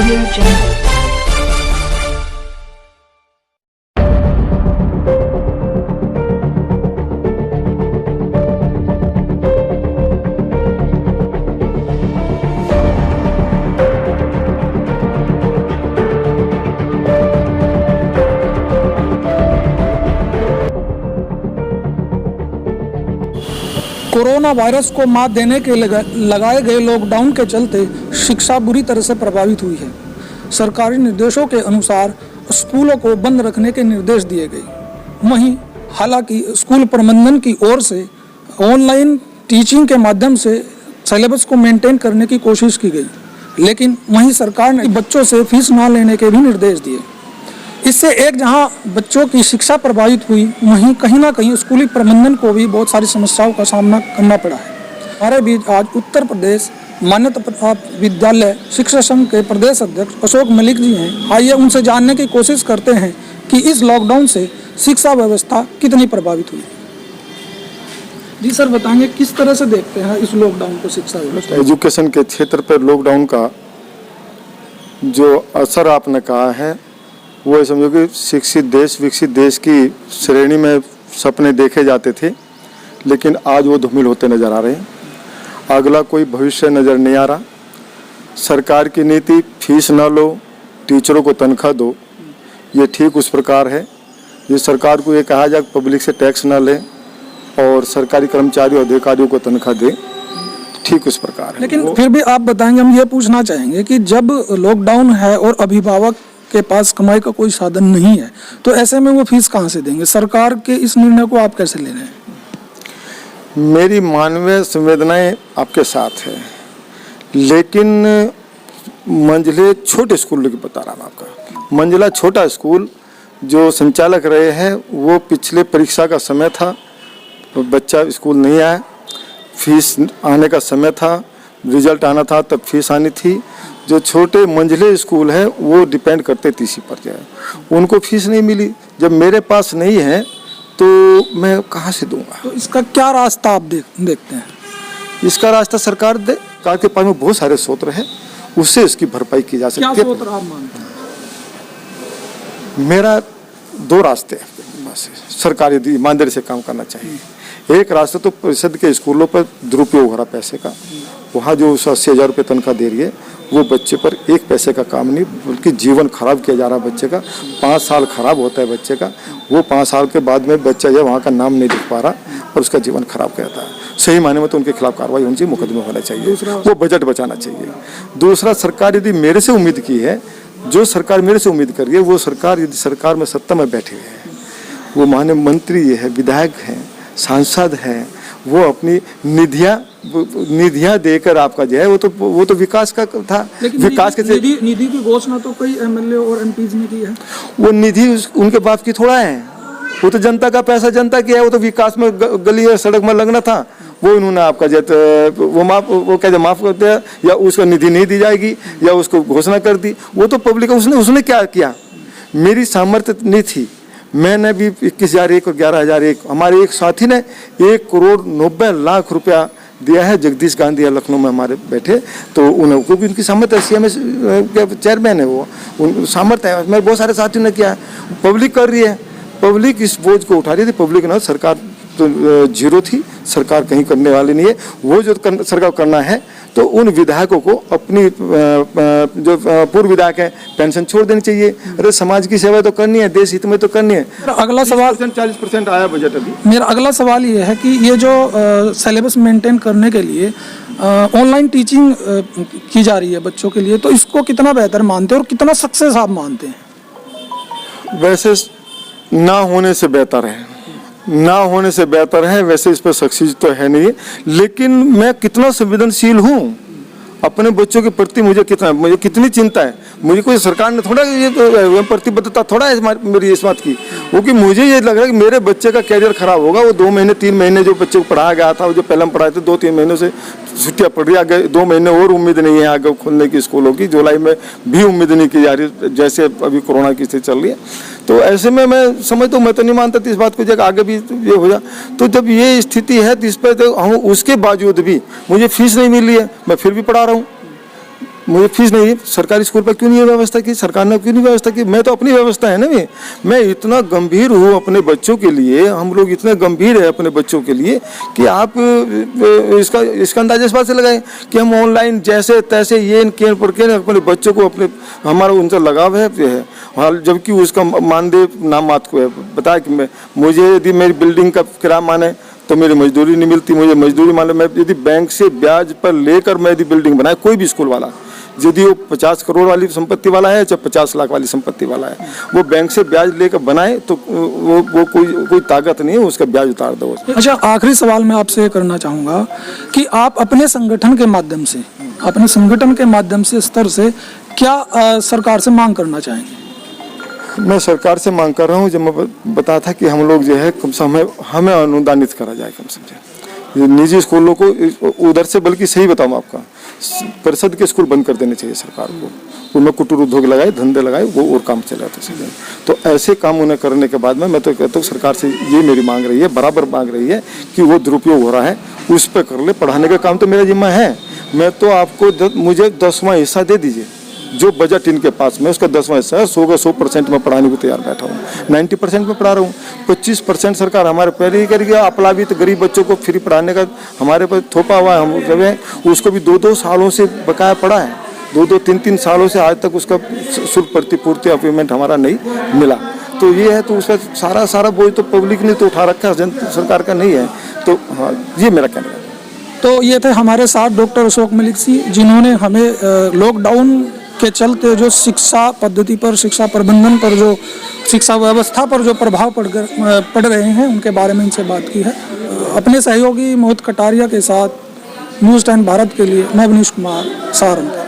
Audio Jungle. Corona virus को मात देने के लगाए गए लॉकडाउन के चलते शिक्षा बुरी तरह से प्रभावित हुई है। सरकारी निर्देशों के अनुसार स्कूलों को बंद रखने के निर्देश दिए गए। वहीं हालांकि स्कूल प्रबंधन की ओर से ऑनलाइन टीचिंग के माध्यम से सिलेबस को मेंटेन करने की कोशिश की गई, लेकिन वहीं सरकार ने बच्चों से फीस न लेने के भी निर्देश दिए। इससे एक जहां बच्चों की शिक्षा प्रभावित हुई, वहीं कहीं ना कहीं स्कूली प्रबंधन को भी बहुत सारी समस्याओं का सामना करना पड़ा है। हमारे बीच आज उत्तर प्रदेश मान्यता प्राप्त विद्यालय शिक्षा संघ के प्रदेश अध्यक्ष अशोक मलिक जी हैं। आइए उनसे जानने की कोशिश करते हैं कि इस लॉकडाउन से शिक्षा व्यवस्था कितनी प्रभावित हुई। जी सर, बताएंगे किस तरह से देखते हैं इस लॉकडाउन को शिक्षा व्यवस्था? एजुकेशन के क्षेत्र पर लॉकडाउन का जो असर आपने कहा है वो समझो कि शिक्षित देश विकसित देश की श्रेणी में सपने देखे जाते थे, लेकिन आज वो धूमिल होते नज़र आ रहे हैं। अगला कोई भविष्य नज़र नहीं आ रहा। सरकार की नीति फीस ना लो, टीचरों को तनख्वाह दो, ये ठीक उस प्रकार है। ये सरकार को ये कहा जाए पब्लिक से टैक्स ना ले और सरकारी कर्मचारियों अधिकारियों को तनख्वाह दे, ठीक उस प्रकार है। लेकिन फिर भी आप बताएंगे, हम ये पूछना चाहेंगे कि जब लॉकडाउन है और अभिभावक के पास कमाई का कोई साधन नहीं है, तो ऐसे में वो फीस कहाँ से देंगे? सरकार के इस निर्णय को आप कैसे ले रहे हैं? मेरी मानवीय संवेदनाएं आपके साथ है, लेकिन मंजिले छोटे स्कूल की बता रहा हूँ आपका। मंजिला छोटा स्कूल जो संचालक रहे हैं, वो पिछले परीक्षा का समय था, बच्चा स्कूल नहीं आया, फीस आने का समय था, रिजल्ट आना था, तब फीस आनी थी। जो छोटे मंझले स्कूल हैं वो डिपेंड करते तीसरी पर जाए, उनको फीस नहीं मिली। जब मेरे पास नहीं है तो मैं कहाँ से दूंगा? तो इसका क्या रास्ता आप देखते हैं? इसका रास्ता सरकार के पास में बहुत सारे स्रोत है, उससे इसकी भरपाई की जा सकती है। क्या स्रोत आप मानते हैं? मेरा दो रास्ते हैं बस। सरकार यदि ईमानदारी से काम करना चाहिए। एक रास्ता तो परिषद के स्कूलों पर दुरुपयोग हो रहा पैसे का, वहाँ जो 80,000 रुपये तनख्वाह दे रही है वो बच्चे पर एक पैसे का काम नहीं, बल्कि जीवन खराब किया जा रहा है बच्चे का। 5 साल खराब होता है बच्चे का, वो 5 साल के बाद में बच्चा जो वहाँ का नाम नहीं लिख पा रहा और उसका जीवन खराब करता है। सही मायने में तो उनके खिलाफ कार्रवाई होनी चाहिए, मुकदमे होना चाहिए, वो बजट बचाना चाहिए। दूसरा, सरकार यदि मेरे से उम्मीद की है, जो सरकार मेरे से उम्मीद कर रही है, वो सरकार यदि सरकार में सत्ता में बैठे हुए हैं, वो माननीय मंत्री है, विधायक हैं, सांसद हैं, वो अपनी निधियां देकर आपका जो है वो तो विकास का था। विकास के निधि की घोषणा तो कई एमएलए और एमपीज ने की है। वो निधि उनके बाप की थोड़ा है, वो तो जनता का पैसा जनता की है। वो तो विकास में गली या सड़क में लगना था, वो इन्होंने आपका वो क्या माफ करते हैं, या उसको निधि नहीं दी जाएगी या उसको घोषणा कर दी। वो तो पब्लिक उसने क्या किया? मेरी सामर्थ्य नहीं थी, मैंने भी 21,001 और 11,001, हमारे एक साथी ने 1,90,00,000 रुपया दिया है। जगदीश गांधी या लखनऊ में हमारे बैठे, तो उन्हें क्योंकि उनकी सामर्थ्य सीएम चेयरमैन है, वो उन सामर्थ्य है। मेरे बहुत सारे साथियों ने किया है। पब्लिक कर रही है, पब्लिक इस बोझ को उठा रही थी। पब्लिक ना, सरकार तो जीरो थी, सरकार कहीं करने वाली नहीं है। वो जो सरकार करना है तो उन विधायकों को अपनी जो पूर्व विधायक है पेंशन छोड़ देनी चाहिए। अरे समाज की सेवा तो करनी है, देश हित में तो करनी है। अगला सवाल 40% आया बजट अभी। मेरा अगला सवाल ये है कि ये जो सिलेबस मेंटेन करने के लिए ऑनलाइन टीचिंग की जा रही है बच्चों के लिए, तो इसको कितना बेहतर मानते हैं और कितना सक्सेस आप मानते हैं? वैसे ना होने से बेहतर है, ना होने से बेहतर है। वैसे इस पर सक्सेस तो है नहीं, लेकिन मैं कितना संवेदनशील हूँ अपने बच्चों के प्रति, मुझे कितनी चिंता है। मुझे कोई सरकार ने थोड़ा ये तो प्रतिबद्धता थोड़ा है मेरी इस बात की, क्योंकि मुझे ये लग रहा है कि मेरे बच्चे का कैरियर खराब होगा। वो 2 महीने 3 महीने जो बच्चे को पढ़ाया गया था, वो जो पहले हम पढ़ाए थे, 2-3 महीनों से छुट्टियाँ पड़ रही है। आगे 2 महीने और उम्मीद नहीं है आगे खुलने की स्कूलों की। जुलाई में भी उम्मीद नहीं की जा रही, जैसे अभी कोरोना की स्थिति चल रही है। तो ऐसे में मैं समझता हूँ, मैं तो नहीं मानता थी इस बात को, जब आगे भी ये हो जाए। तो जब ये स्थिति है तो इस पर तो हम उसके बावजूद भी मुझे फीस नहीं मिल रही है, मैं फिर भी पढ़ा रहा हूँ। मुझे फीस नहीं है। सरकारी स्कूल पर क्यों नहीं है व्यवस्था की? सरकार ने क्यों नहीं व्यवस्था की? मैं तो अपनी व्यवस्था है ना, मैं इतना गंभीर हूँ अपने बच्चों के लिए, हम लोग इतने गंभीर है अपने बच्चों के लिए कि आप इसका अंदाजा इस बात से लगाएं कि हम ऑनलाइन जैसे तैसे ये केन पढ़ के अपने बच्चों को अपने हमारा उनसे लगाव है जबकि उसका मानदेय नाम मात्र को है। बताया कि मुझे यदि मेरी बिल्डिंग का किराया माने तो मेरी मजदूरी नहीं मिलती, मुझे मजदूरी मान लो मैं यदि बैंक से ब्याज पर लेकर मैं यदि बिल्डिंग बनाए, कोई भी स्कूल वाला यदि वो 50 करोड़ वाली संपत्ति वाला है चाहे 50 लाख वाली संपत्ति वाला है, वो बैंक से ब्याज लेकर बनाए तो वो कोई ताकत नहीं है उसका ब्याज उतार दो। अच्छा, आखिरी सवाल मैं आपसे ये करना चाहूँगा कि आप अपने संगठन के माध्यम से स्तर से क्या सरकार से मांग करना चाहेंगे? मैं सरकार से मांग कर रहा हूँ, जब मैं बताया था कि हम लोग जो है कम से कम हमें अनुदानित करा जाए, कम से कम निजी स्कूलों को उधर से, बल्कि सही बताऊँ आपका, परिषद के स्कूल बंद कर देने चाहिए सरकार को, उनमें कुटीर उद्योग लगाए, धंधे लगाए, वो और काम चले जाते हैं। तो ऐसे काम उन्हें करने के बाद में मैं तो कहता हूँ सरकार से ये मेरी मांग रही है, बराबर मांग रही है कि वो दुरुपयोग हो रहा है उस पर कर ले। पढ़ाने का काम तो मेरा जिम्मा है, मैं तो आपको मुझे 10वां हिस्सा दे दीजिए जो बजट इनके पास में, उसका 10वां हिस्सा है। 100% में पढ़ाने को तैयार बैठा हूँ, 90% में पढ़ा रहा हूँ। 25% सरकार हमारे पहले ही करेगी। अपलावित गरीब बच्चों को फ्री पढ़ाने का हमारे पर थोपा हुआ है, हम जब है उसको भी 2-2 सालों से बकाया पड़ा है, 2-2, 3-3 सालों से आज तक उसका शुल्क प्रतिपूर्ति पेमेंट हमारा नहीं मिला। तो ये है, तो उसका सारा बोझ तो पब्लिक ने तो उठा रखा है, सरकार का नहीं है। तो हाँ, ये मेरा कहना है। तो ये थे हमारे साथ डॉक्टर अशोक मलिक जी, जिन्होंने हमें लॉकडाउन के चलते जो शिक्षा पद्धति पर, शिक्षा प्रबंधन पर, जो शिक्षा व्यवस्था पर जो प्रभाव पड़ रहे हैं उनके बारे में इनसे बात की है। अपने सहयोगी मोहित कटारिया के साथ न्यूज़ 10 भारत के लिए मैं अवनीश कुमार, सहारनपुर।